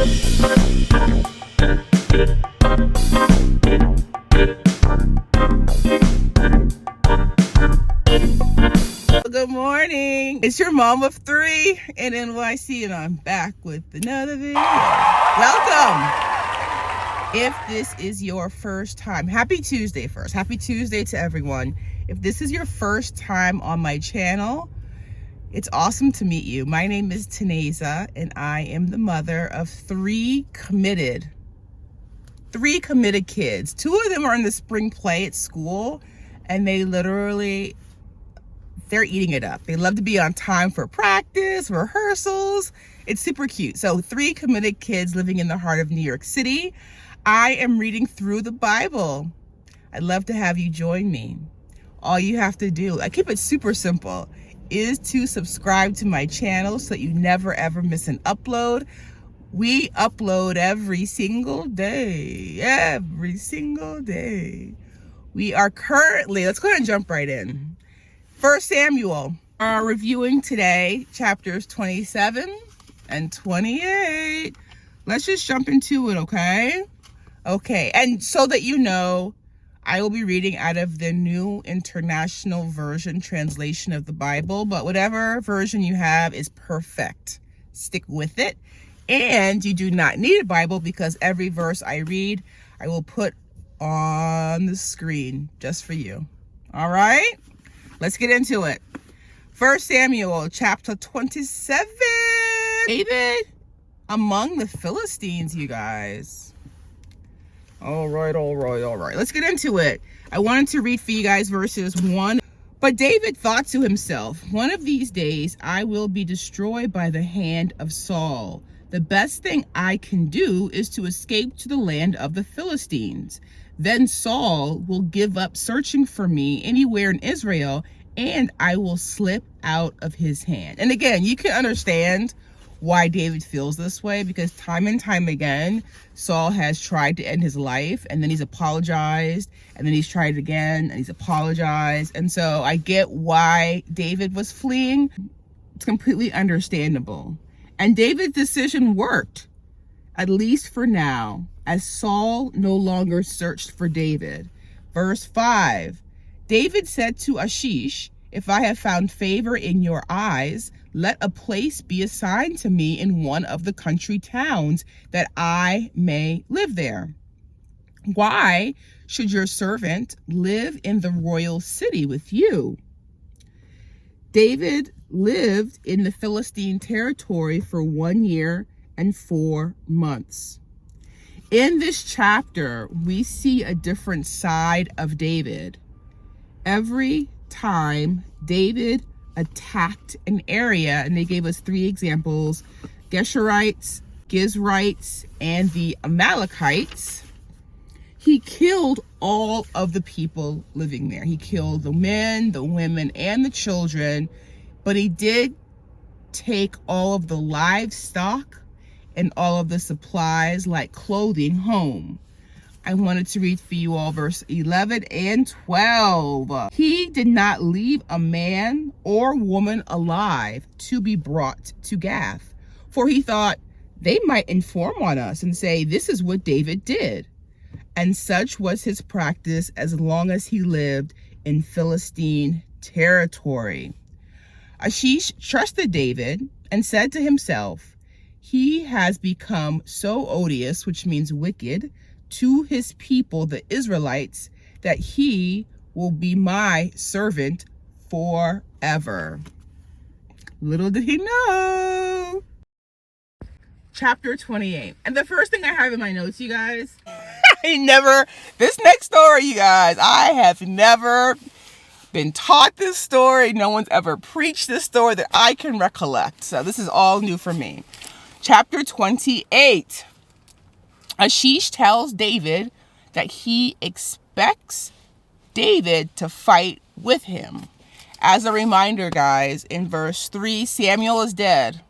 Good morning. It's your mom of three in NYC, and I'm back with another video. Welcome. If this is your first time, happy Tuesday first. Happy Tuesday to everyone. If this is your first time on my channel, it's awesome to meet you. My name is Taneza, and I am the mother of three committed kids. Two of them are in the spring play at school, and they're eating it up. They love to be on time for practice, rehearsals. It's super cute. So 3 committed kids living in the heart of New York City. I am reading through the Bible. I'd love to have you join me. All you have to do, I keep it super simple, is to subscribe to my channel so that you never ever miss an upload. We upload every single day. We are currently, let's go ahead and jump right in. 1 Samuel. We're reviewing today chapters 27 and 28. Let's just jump into it, okay? Okay, and so that you know, I will be reading out of the New International Version translation of the Bible, but whatever version you have is perfect. Stick with it. And you do not need a Bible because every verse I read, I will put on the screen just for you. All right? Let's get into it. 1 Samuel chapter 27. David among the Philistines, you guys. All right. Let's get into it. I wanted to read for you guys verses 1. But David thought to himself, one of these days I will be destroyed by the hand of Saul. The best thing I can do is to escape to the land of the Philistines. Then Saul will give up searching for me anywhere in Israel, and I will slip out of his hand. And again, you can understand why David feels this way, because time and time again, Saul has tried to end his life, and then he's apologized, and then he's tried again, and he's apologized. And so I get why David was fleeing. It's completely understandable. And David's decision worked, at least for now, as Saul no longer searched for David. Verse 5, David said to Achish, if I have found favor in your eyes, let a place be assigned to me in one of the country towns that I may live there. Why should your servant live in the royal city with you? David lived in the Philistine territory for 1 year and 4 months. In this chapter, we see a different side of David. Every time David attacked an area, and they gave us 3 examples, Geshurites, Gizrites, and the Amalekites, he killed all of the people living there. He killed the men, the women, and the children, but he did take all of the livestock and all of the supplies like clothing home. I wanted to read for you all verse 11 and 12. He did not leave a man or woman alive to be brought to Gath, for he thought they might inform on us and say, this is what David did. And such was his practice as long as he lived in Philistine territory. Achish trusted David and said to himself, he has become so odious, which means wicked, to his people, the Israelites, that he will be my servant forever. Little did he know. Chapter 28. And the first thing I have in my notes, you guys, this next story, you guys, I have never been taught this story. No one's ever preached this story that I can recollect. So this is all new for me. Chapter 28. Achish tells David that he expects David to fight with him. As a reminder, guys, in verse 3, Samuel is dead.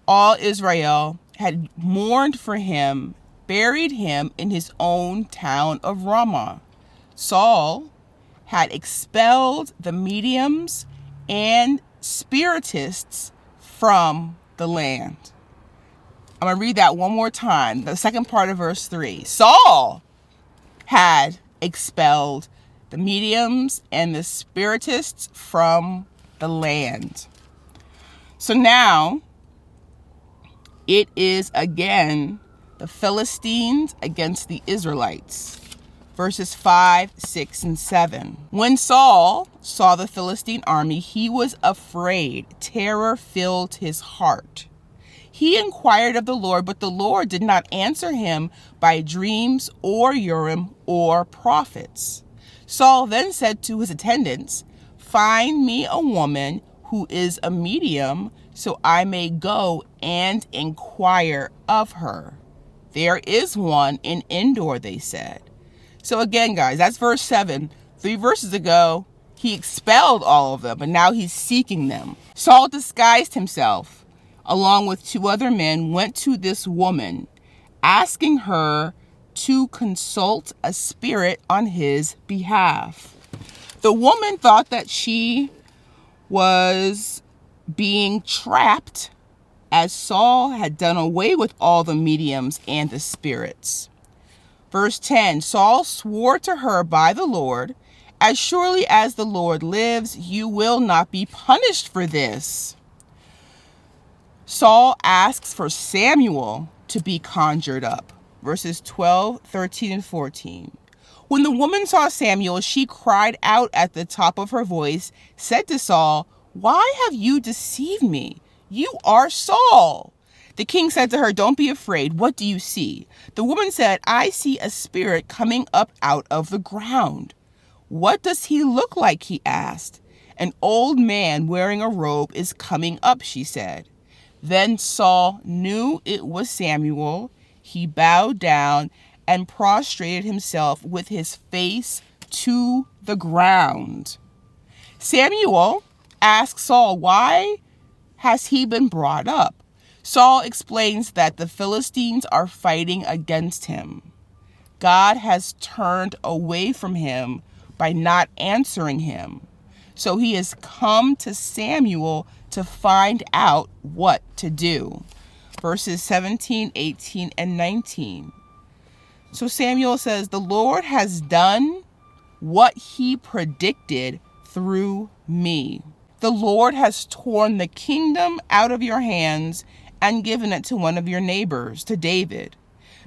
All Israel had mourned for him, buried him in his own town of Ramah. Saul had expelled the mediums and spiritists from the land. I'm going to read that one more time. The second part of verse 3. Saul had expelled the mediums and the spiritists from the land. So now it is again the Philistines against the Israelites. Verses 5, 6, and 7. When Saul saw the Philistine army, he was afraid. Terror filled his heart. He inquired of the Lord, but the Lord did not answer him by dreams or Urim or prophets. Saul then said to his attendants, "Find me a woman who is a medium, so I may go and inquire of her." There is one in Endor, they said. So again, guys, that's verse 7. 3 verses ago, he expelled all of them, but now he's seeking them. Saul disguised himself, along with 2 other men, went to this woman, asking her to consult a spirit on his behalf. The woman thought that she was being trapped, as Saul had done away with all the mediums and the spirits. Verse 10, Saul swore to her by the Lord, "As surely as the Lord lives, you will not be punished for this." Saul asks for Samuel to be conjured up. Verses 12, 13, and 14. When the woman saw Samuel, she cried out at the top of her voice, said to Saul, "Why have you deceived me? You are Saul." The king said to her, "Don't be afraid. What do you see?" The woman said, "I see a spirit coming up out of the ground." "What does he look like?" he asked. "An old man wearing a robe is coming up," she said. Then Saul knew it was Samuel. He bowed down and prostrated himself with his face to the ground. Samuel asked Saul, "Why has he been brought up?" Saul explains that the Philistines are fighting against him. God has turned away from him by not answering him. So he has come to Samuel to find out what to do. Verses 17, 18, and 19. So Samuel says, "The Lord has done what he predicted through me. The Lord has torn the kingdom out of your hands and given it to one of your neighbors, to David.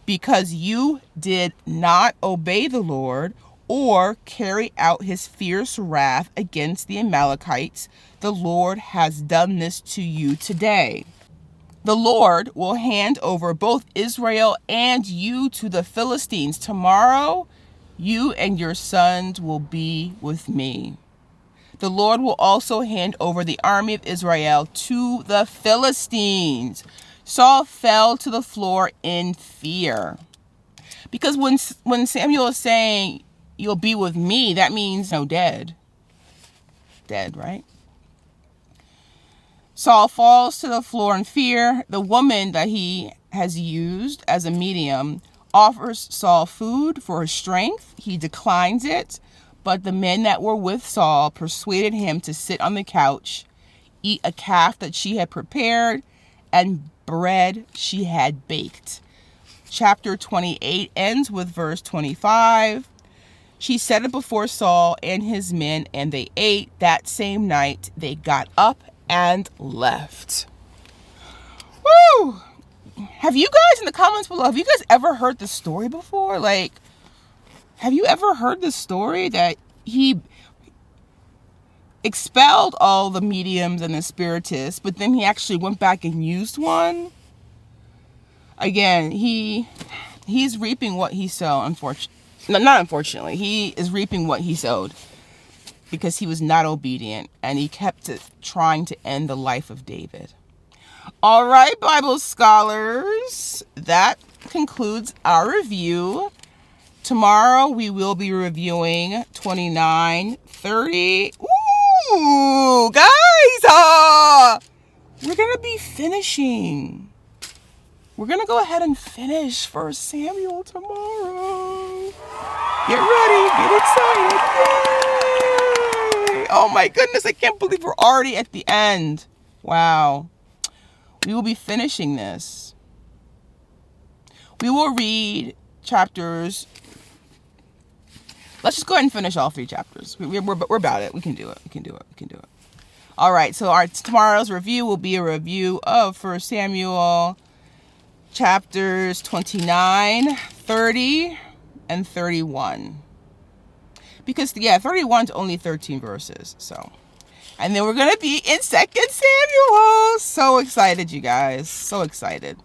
Because you did not obey the Lord or carry out his fierce wrath against the Amalekites, the Lord has done this to you today. The Lord will hand over both Israel and you to the Philistines. Tomorrow, you and your sons will be with me. The Lord will also hand over the army of Israel to the Philistines." Saul fell to the floor in fear. Because when Samuel is saying, "You'll be with me," that means no, dead. Dead, right? Saul falls to the floor in fear. The woman that he has used as a medium offers Saul food for his strength. He declines it, but the men that were with Saul persuaded him to sit on the couch, eat a calf that she had prepared, and bread she had baked. Chapter 28 ends with verse 25. She set it before Saul and his men, and they ate. That same night, they got up and left. Woo! Have you guys in the comments below, have you guys ever heard this story before? Like, have you ever heard the story that he expelled all the mediums and the spiritists, but then he actually went back and used one? Again, he's reaping what he sowed, not unfortunately. He is reaping what he sowed because he was not obedient and he kept trying to end the life of David. All right, Bible scholars, that concludes our review. Tomorrow we will be reviewing 29, 30. Ooh, guys, we're going to be finishing. We're going to go ahead and finish 1 Samuel tomorrow. Get ready, get excited. Yay! Oh my goodness, I can't believe we're already at the end. Wow. We will be finishing this We will read chapters. Let's just go ahead and finish all 3 chapters. We're about it. We can do it. We can do it. We can do it. All right. So tomorrow's review will be a review of 1 Samuel chapters 29, 30, and 31. Because, 31 is only 13 verses. So, and then we're going to be in 2 Samuel. So excited, you guys. So excited.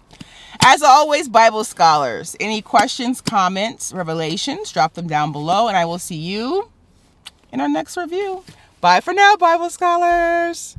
As always, Bible scholars, any questions, comments, revelations, drop them down below, and I will see you in our next review. Bye for now, Bible scholars.